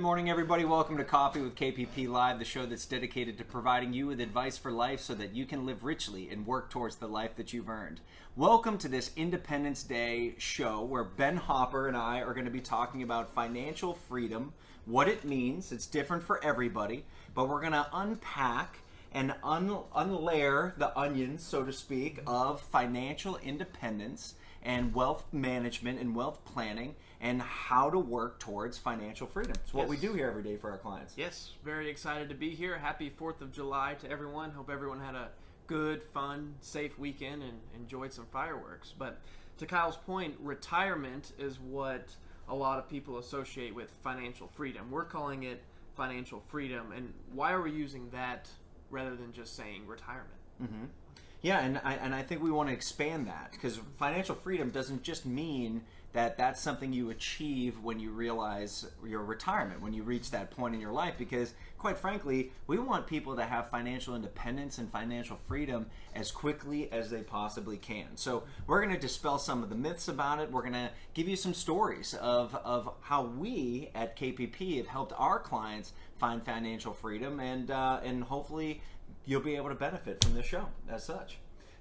Good morning, everybody. Welcome to Coffee with KPP Live, the show that's dedicated to providing you with advice for life so that you can live richly and work towards the life that you've earned. Welcome to this Independence Day show where Ben Hopper and I are going to be talking about financial freedom, what it means. It's different for everybody, but we're going to unpack and unlayer the onions, so to speak, of financial independence and wealth management and wealth planning and how to work towards financial freedom. It's what we do here every day for our clients. Yes, very excited to be here. Happy 4th of July to everyone. Hope everyone had a good, fun, safe weekend and enjoyed some fireworks. But to Kyle's point, retirement is what a lot of people associate with financial freedom. We're calling it financial freedom. And why are we using that rather than just saying retirement? Mm-hmm. Yeah, and I think we want to expand that because financial freedom doesn't just mean that that's something you achieve when you realize your retirement, when you reach that point in your life, because quite frankly, we want people to have financial independence and financial freedom as quickly as they possibly can. So we're going to dispel some of the myths about it. We're going to give you some stories of how we at KPP have helped our clients find financial freedom, and hopefully you'll be able to benefit from this show as such.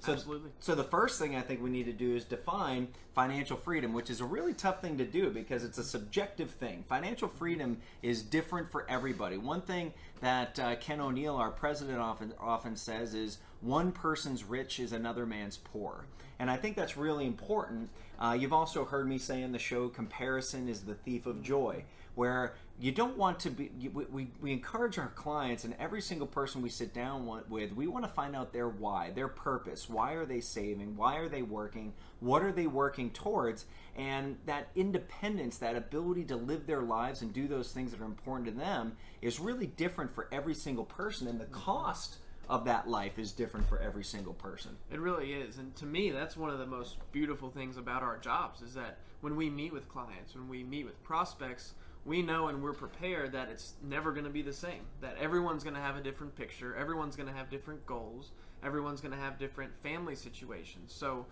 Absolutely. So the first thing I think we need to do is define financial freedom, which is a really tough thing to do because it's a subjective thing. Financial freedom is different for everybody. One thing that Ken O'Neill, our president, often says is one person's rich is another man's poor. And I think that's really important. You've also heard me say in the show, comparison is the thief of joy, where you don't want to be, we encourage our clients and every single person we sit down with, we want to find out their why, their purpose. Why are they saving? Why are they working? What are they working towards? And that independence, that ability to live their lives and do those things that are important to them is really different for every single person, and the cost of that life is different for every single person. It really is. And to me, that's one of the most beautiful things about our jobs is that when we meet with clients, when we meet with prospects, we know and we're prepared that it's never going to be the same, that everyone's going to have a different picture, everyone's going to have different goals, everyone's going to have different family situations. So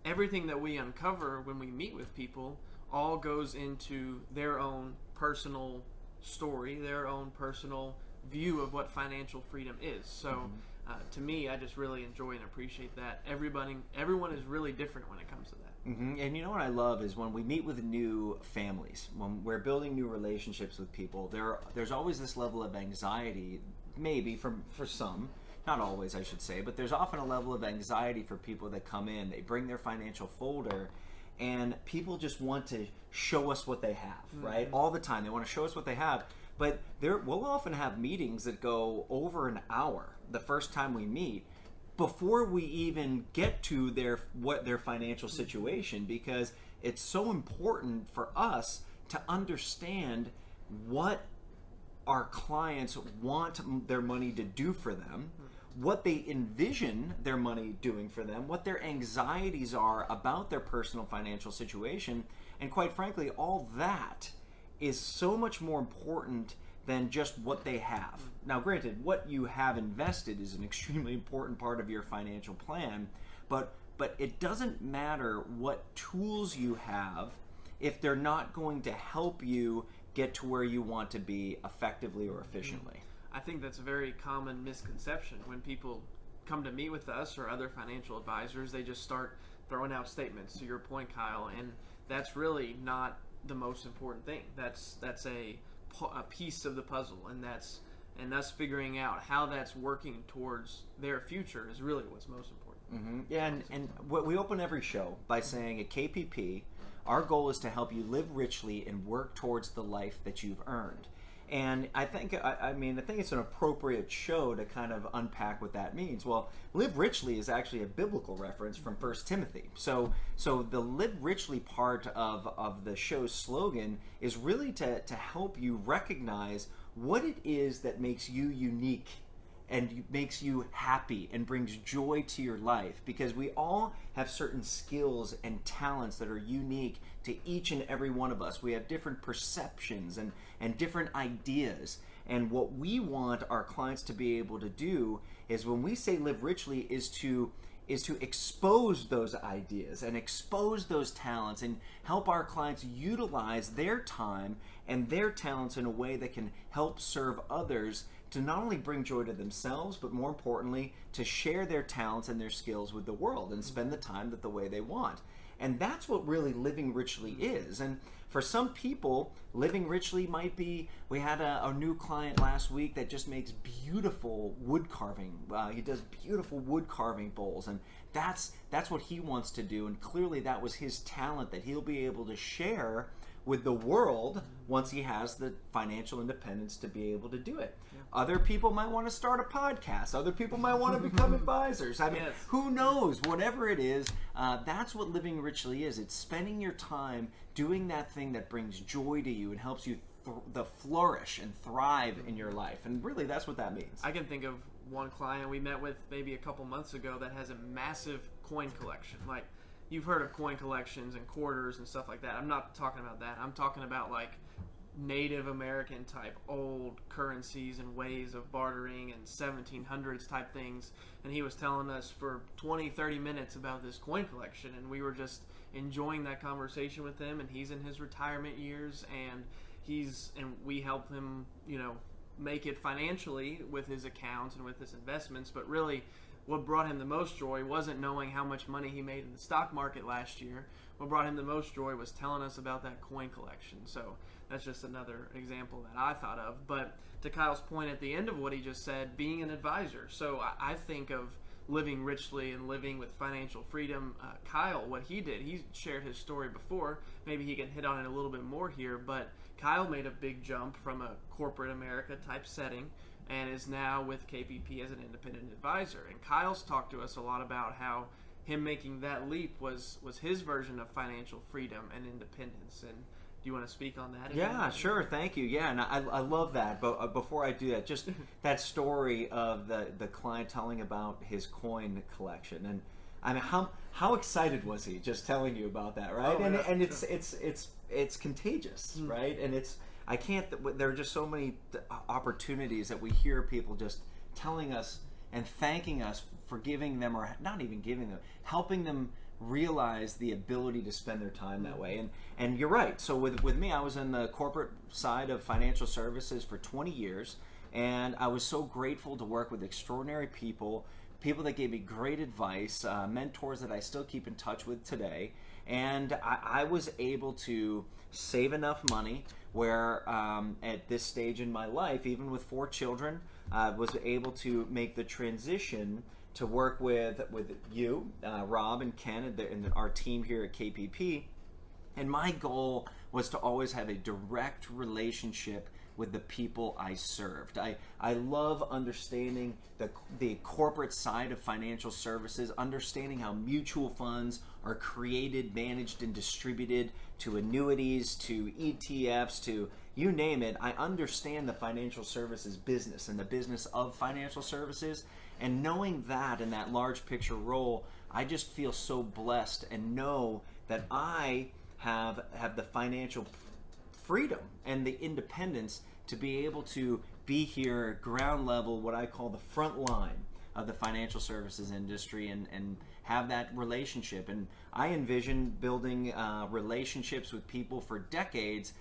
everything that we uncover when we meet with people all goes into their own personal story, their own personal view of what financial freedom is. So to me, I just really enjoy and appreciate that. Everyone is really different when it comes to that. Mm-hmm. And you know what I love is when we meet with new families, when we're building new relationships with people, there's always this level of anxiety, maybe for some, not always I should say, but there's often a level of anxiety for people that come in. They bring their financial folder and people just want to show us what they have, right? All the time. They want to show us what they have. But we'll often have meetings that go over an hour the first time we meet before we even get to their financial situation, because it's so important for us to understand what our clients want their money to do for them, what they envision their money doing for them, what their anxieties are about their personal financial situation, and quite frankly, all that is so much more important than just what they have. Now, granted, what you have invested is an extremely important part of your financial plan, but it doesn't matter what tools you have if they're not going to help you get to where you want to be effectively or efficiently. I think that's a very common misconception. When people come to meet with us or other financial advisors, they just start throwing out statements, to your point, Kyle, and that's really not the most important thing. That's a piece of the puzzle, and us figuring out how that's working towards their future is really what's most important. Mm-hmm. Yeah, and we open every show by saying at KPP, our goal is to help you live richly and work towards the life that you've earned. And I think it's an appropriate show to kind of unpack what that means. Well, live richly is actually a biblical reference from 1 Timothy. So the live richly part of the show's slogan is really to help you recognize what it is that makes you unique and makes you happy and brings joy to your life, because we all have certain skills and talents that are unique to each and every one of us. We have different perceptions and different ideas, and what we want our clients to be able to do is, when we say live richly, is to is to expose those ideas and expose those talents and help our clients utilize their time and their talents in a way that can help serve others, to not only bring joy to themselves, but more importantly, to share their talents and their skills with the world and spend the time that the way they want. And that's what really living richly is. And for some people, living richly might be, we had a new client last week that just makes beautiful wood carving. He does beautiful wood carving bowls, and that's what he wants to do. And clearly that was his talent that he'll be able to share with the world once he has the financial independence to be able to do it. Yeah. Other people might want to start a podcast. Other people might want to become advisors. I mean, yes. Who knows? Whatever it is, that's what living richly is. It's spending your time doing that thing that brings joy to you and helps you flourish and thrive in your life. And really, that's what that means. I can think of one client we met with maybe a couple months ago that has a massive coin collection. Like, you've heard of coin collections and quarters and stuff like that. I'm not talking about that. I'm talking about like Native American type old currencies and ways of bartering and 1700s type things. And he was telling us for 20-30 minutes about this coin collection, and we were just enjoying that conversation with him. And he's in his retirement years, and we help him, make it financially with his accounts and with his investments. But really, what brought him the most joy wasn't knowing how much money he made in the stock market last year. What brought him the most joy was telling us about that coin collection. So that's just another example that I thought of. But to Kyle's point at the end of what he just said, being an advisor. So I think of living richly and living with financial freedom. Kyle, what he did, he shared his story before. Maybe he can hit on it a little bit more here. But Kyle made a big jump from a corporate America type setting and is now with KPP as an independent advisor. And Kyle's talked to us a lot about how him making that leap was his version of financial freedom and independence. And do you want to speak on that again? Yeah, sure. Thank you. Yeah, and I love that. But before I do that, just that story of the client telling about his coin collection, and I mean, how excited was he just telling you about that, right? Oh, and yeah, it's contagious, right? And there are just so many opportunities that we hear people just telling us and thanking us for giving them, or not even giving them, helping them realize the ability to spend their time that way. And you're right. So with me, I was in the corporate side of financial services for 20 years, and I was so grateful to work with extraordinary people that gave me great advice, mentors that I still keep in touch with today. And I was able to save enough money where at this stage in my life, even with 4 children, I was able to make the transition to work with you, Rob and Ken, and our team here at KPP. And my goal was to always have a direct relationship with the people I served. I love understanding the corporate side of financial services, understanding how mutual funds are created, managed, and distributed, to annuities, to ETFs, to you name it. I understand the financial services business and the business of financial services. And knowing that in that large picture role, I just feel so blessed and know that I have the financial freedom and the independence to be able to be here at ground level, what I call the front line of the financial services industry, and have that relationship. And I envision building relationships with people for decades,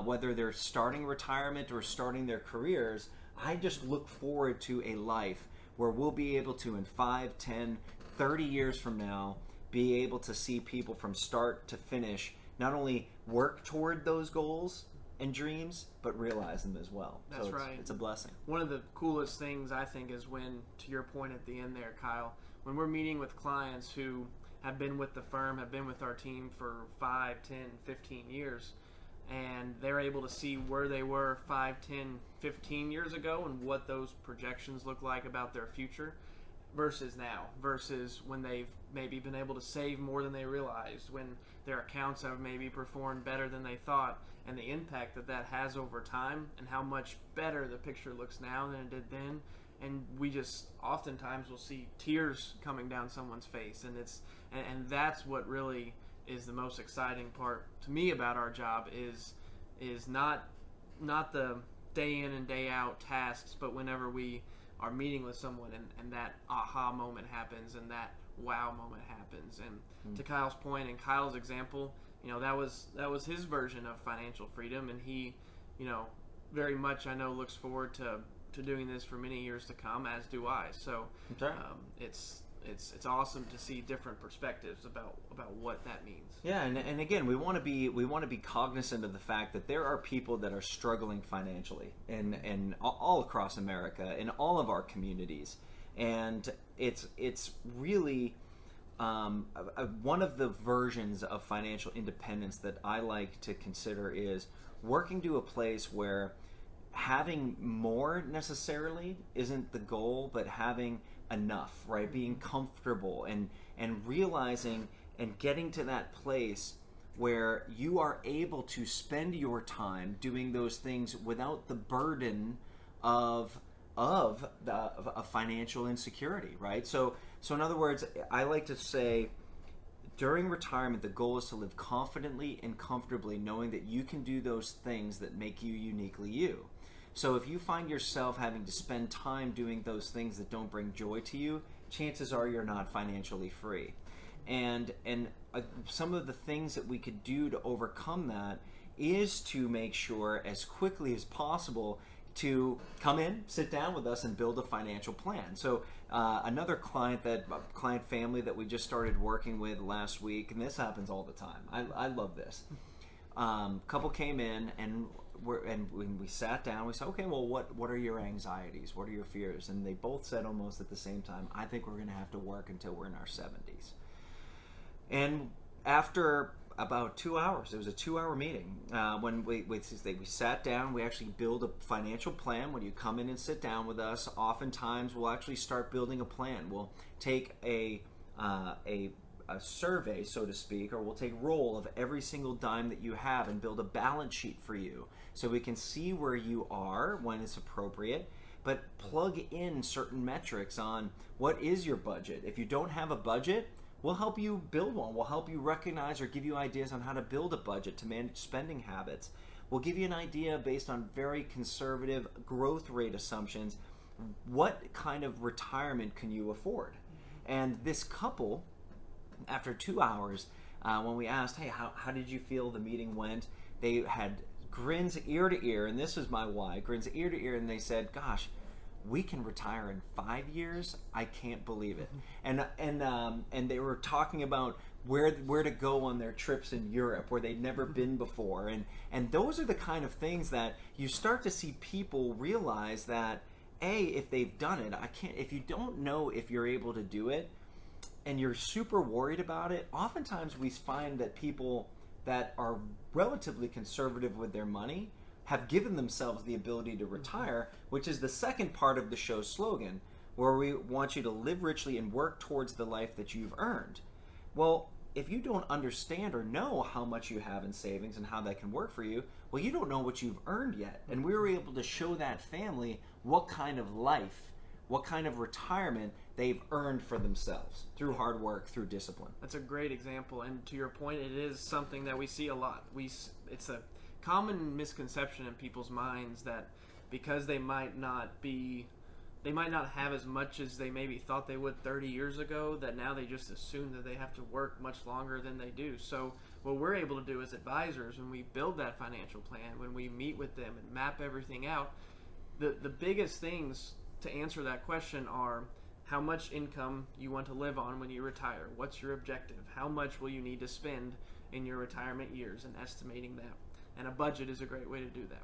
whether they're starting retirement or starting their careers. I just look forward to a life where we'll be able to, in 5, 10, 30 years from now, be able to see people from start to finish not only work toward those goals and dreams, but realize them as well. That's right. It's a blessing. One of the coolest things, I think, is when, to your point at the end there, Kyle, when we're meeting with clients who have been with the firm, have been with our team for 5, 10, 15 years, and they're able to see where they were 5, 10, 15 years ago and what those projections look like about their future versus now, versus when they've maybe been able to save more than they realized, when their accounts have maybe performed better than they thought, and the impact that has over time, and how much better the picture looks now than it did then. And we just oftentimes will see tears coming down someone's face, and that's what really is the most exciting part to me about our job, is not the day in and day out tasks, but whenever we are meeting with someone and that aha moment happens, and that wow moment happens. And to Kyle's point and Kyle's example, that was his version of financial freedom, and he, very much I know looks forward to doing this for many years to come, as do I. So it's awesome to see different perspectives about what that means. Yeah, and again, we want to be cognizant of the fact that there are people that are struggling financially, and all across America, in all of our communities, and it's really one of the versions of financial independence that I like to consider is working to a place where having more necessarily isn't the goal, but having enough, right? Being comfortable and realizing and getting to that place where you are able to spend your time doing those things without the burden of financial insecurity, right? So in other words, I like to say during retirement, the goal is to live confidently and comfortably, knowing that you can do those things that make you uniquely you. So if you find yourself having to spend time doing those things that don't bring joy to you, chances are you're not financially free. And some of the things that we could do to overcome that is to make sure as quickly as possible to come in, sit down with us, and build a financial plan. So another client family that we just started working with last week, and this happens all the time. I love this. Couple came in and when we sat down, we said, okay, well, what are your anxieties? What are your fears? And they both said almost at the same time, I think we're going to have to work until we're in our 70s. And after about 2 hours, it was a 2-hour meeting. When we sat down, we actually build a financial plan. When you come in and sit down with us, oftentimes we'll actually start building a plan. We'll take a survey, so to speak, or we'll take roll of every single dime that you have and build a balance sheet for you so we can see where you are when it's appropriate, but plug in certain metrics on what is your budget. If you don't have a budget, we'll help you build one. We'll help you recognize or give you ideas on how to build a budget to manage spending habits. We'll give you an idea based on very conservative growth rate assumptions. What kind of retirement can you afford? And this couple, after 2 hours, when we asked, hey, how did you feel the meeting went? They had grins ear to ear, and this is my why, grins ear to ear, and they said, gosh, we can retire in 5 years? I can't believe it. And they were talking about where to go on their trips in Europe, where they'd never been before. And those are the kind of things that you start to see people realize that, if they've done it, if you don't know if you're able to do it, and you're super worried about it, oftentimes we find that people that are relatively conservative with their money have given themselves the ability to retire, which is the second part of the show's slogan, where we want you to live richly and work towards the life that you've earned. Well, if you don't understand or know how much you have in savings and how that can work for you, well, you don't know what you've earned yet. And we were able to show that family what kind of life, what kind of retirement they've earned for themselves through hard work, through discipline. That's a great example, and to your point, it is something that we see a lot. It's a common misconception in people's minds that because they might not have as much as they maybe thought they would 30 years ago, that now they just assume that they have to work much longer than they do. So what we're able to do as advisors, when we build that financial plan, when we meet with them and map everything out, the biggest things to answer that question are how much income you want to live on when you retire. What's your objective? How much will you need to spend in your retirement years, and estimating that. And a budget is a great way to do that.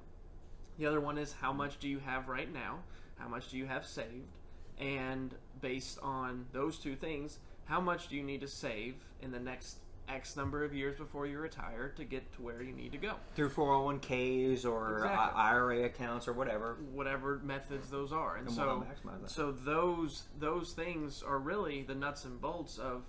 The other one is how much do you have right now? How much do you have saved? And based on those two things, how much do you need to save in the next X number of years before you retire to get to where you need to go? Through 401ks or Exactly. IRA accounts or whatever. Whatever methods those are. And we'll maximize that. so those things are really the nuts and bolts of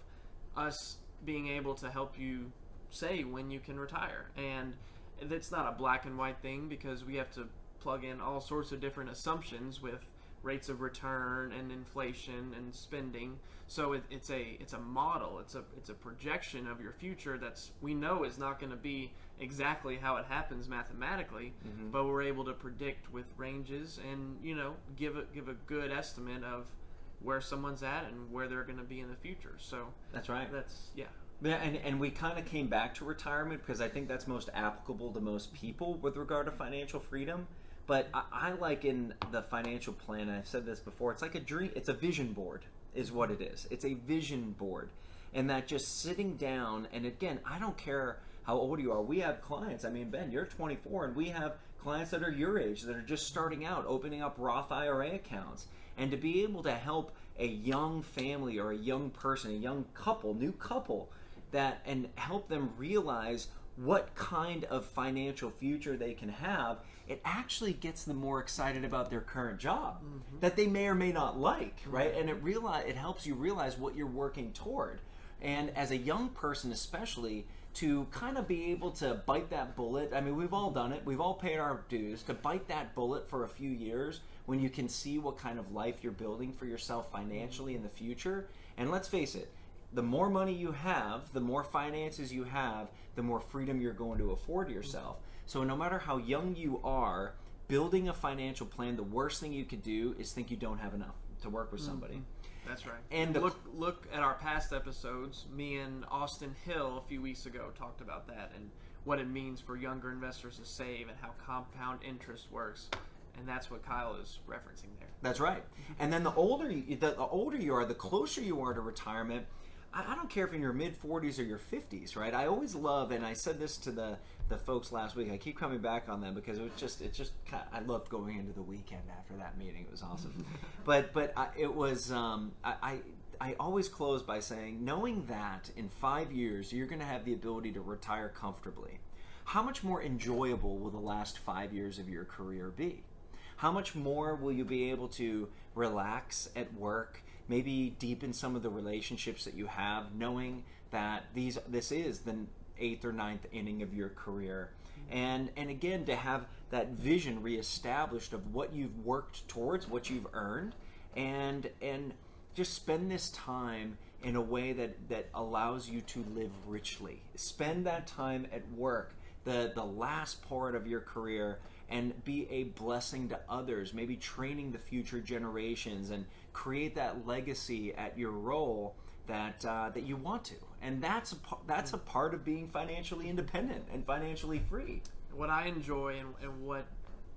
us being able to help you say when you can retire. And it's not a black and white thing, because we have to plug in all sorts of different assumptions with rates of return and inflation and spending. So it's a model. It's a projection of your future that's, we know, is not going to be exactly how it happens mathematically, but we're able to predict with ranges and give a good estimate of where someone's at and where they're going to be in the future. So That's right. yeah. Yeah, and we kind of came back to retirement because I think that's most applicable to most people with regard to financial freedom. But I like in the financial plan, and I've said this before, it's like a dream, it's a vision board is what it is. It's a vision board. And that just sitting down, and again, I don't care how old you are. We have clients, I mean, Ben, you're 24, and we have clients that are your age that are just starting out, opening up Roth IRA accounts. And to be able to help a young family or a young person, a young couple, new couple, that and help them realize what kind of financial future they can have, it actually gets them more excited about their current job that they may or may not like, right? And it helps you realize what you're working toward. And as a young person especially, to kind of be able to bite that bullet, I mean, we've all done it, we've all paid our dues, to bite that bullet for a few years when you can see what kind of life you're building for yourself financially in the future. And let's face it, the more money you have, the more finances you have, the more freedom you're going to afford yourself. So no matter how young you are, building a financial plan, the worst thing you could do is think you don't have enough to work with somebody. That's right. And look at our past episodes. Me and Austin Hill a few weeks ago talked about that and what it means for younger investors to save and how compound interest works. And that's what Kyle is referencing there. That's right. And then the older you are, the closer you are to retirement. I don't care if in your mid-40s or your 50s, right? I always love, and I said this to the folks last week. I keep coming back on them because it's just I loved going into the weekend after that meeting. It was awesome. I always close by saying, knowing that in 5 years you're going to have the ability to retire comfortably, how much more enjoyable will the last 5 years of your career be? How much more will you be able to relax at work, maybe deepen some of the relationships that you have, knowing that this is the 8th or 9th inning of your career, and again, to have that vision reestablished of what you've worked towards, what you've earned, and just spend this time in a way that allows you to live richly. Spend that time at work, the last part of your career, and be a blessing to others, maybe training the future generations and create that legacy at your role that you want to. And that's a part of being financially independent and financially free. What I enjoy and what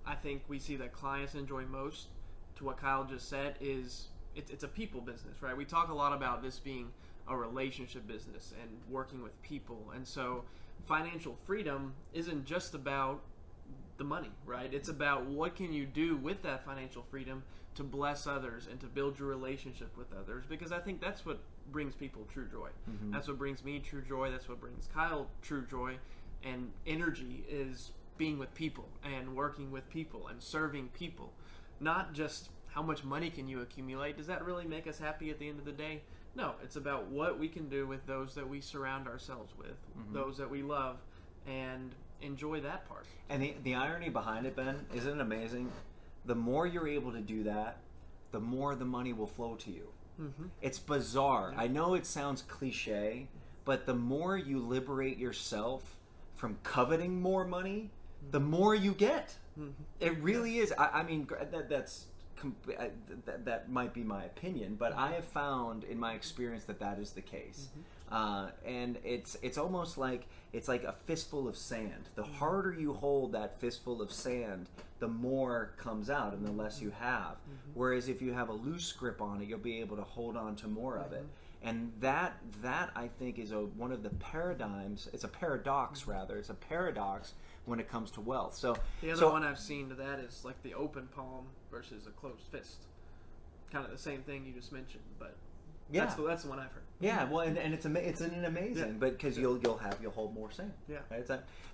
I think we see that clients enjoy most, to what Kyle just said, is it's a people business, right? We talk a lot about this being a relationship business and working with people. And so financial freedom isn't just about the money, right? It's about what can you do with that financial freedom to bless others and to build your relationship with others, because I think that's what brings people true joy. That's what brings me true joy. That's what brings Kyle true joy. And energy is being with people and working with people and serving people. Not just how much money can you accumulate. Does that really make us happy at the end of the day? No, it's about what we can do with those that we surround ourselves with, those that we love, and enjoy that part. And the irony behind it, Ben, isn't it amazing? The more you're able to do that, the more the money will flow to you. It's bizarre. Yeah. I know it sounds cliche, but the more you liberate yourself from coveting more money, the more you get. It really is. I mean, that might be my opinion, but I have found in my experience that is the case. And it's almost like it's like a fistful of sand. The harder you hold that fistful of sand, the more comes out and the less you have. Whereas if you have a loose grip on it, you'll be able to hold on to more of it. And that I think is one of the paradigms. It's a paradox, rather. It's a paradox when it comes to wealth. So the other one I've seen to that is like the open palm versus a closed fist. Kind of the same thing you just mentioned, but yeah, that's the one I've heard. Yeah, well, and it's an amazing, but because you'll hold more sand. Yeah. Right?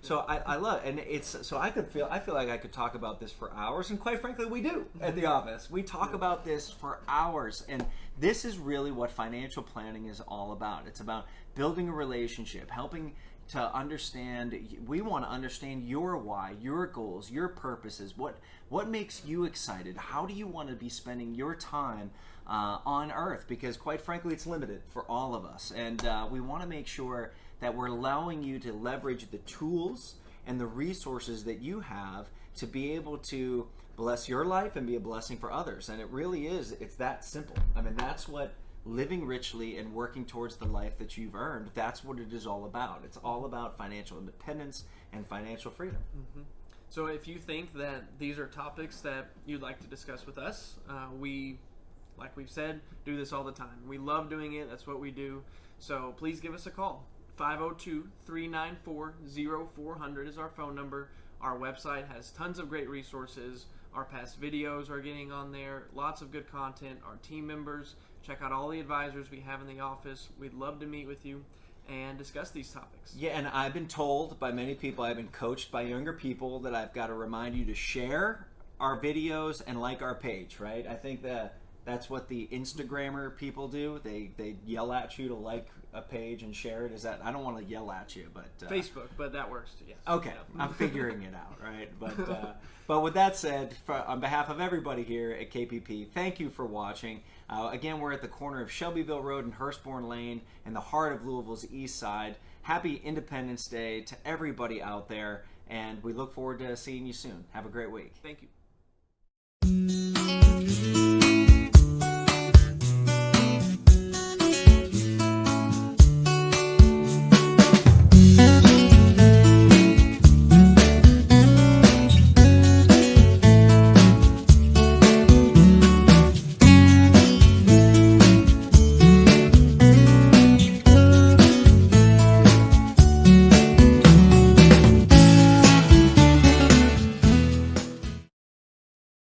So I love, and I feel like I could talk about this for hours, and quite frankly, we do at the office. We talk about this for hours, and this is really what financial planning is all about. It's about building a relationship, helping to understand. We want to understand your why, your goals, your purposes. What makes you excited? How do you want to be spending your time on Earth? Because quite frankly, it's limited for all of us, and we want to make sure that we're allowing you to leverage the tools and the resources that you have to be able to bless your life and be a blessing for others. And it really is, it's that simple. I mean, that's what living richly and working towards the life that you've earned, that's what it is all about. It's all about financial independence and financial freedom. Mm-hmm. So if you think that these are topics that you'd like to discuss with us, like we've said, do this all the time. We love doing it. That's what we do. So please give us a call. 502-394-0400 is our phone number. Our website has tons of great resources. Our past videos are getting on there. Lots of good content. Our team members. Check out all the advisors we have in the office. We'd love to meet with you and discuss these topics. Yeah, and I've been told by many people, I've been coached by younger people, that I've got to remind you to share our videos and like our page, right? I think that that's what the Instagrammer people do. They yell at you to like a page and share it. Is that, I don't want to yell at you, but Facebook, but that works too. Yes. Okay, I'm figuring it out, right? But with that said, on behalf of everybody here at KPP, thank you for watching. Again, we're at the corner of Shelbyville Road and Hurstbourne Lane in the heart of Louisville's East Side. Happy Independence Day to everybody out there, and we look forward to seeing you soon. Have a great week. Thank you.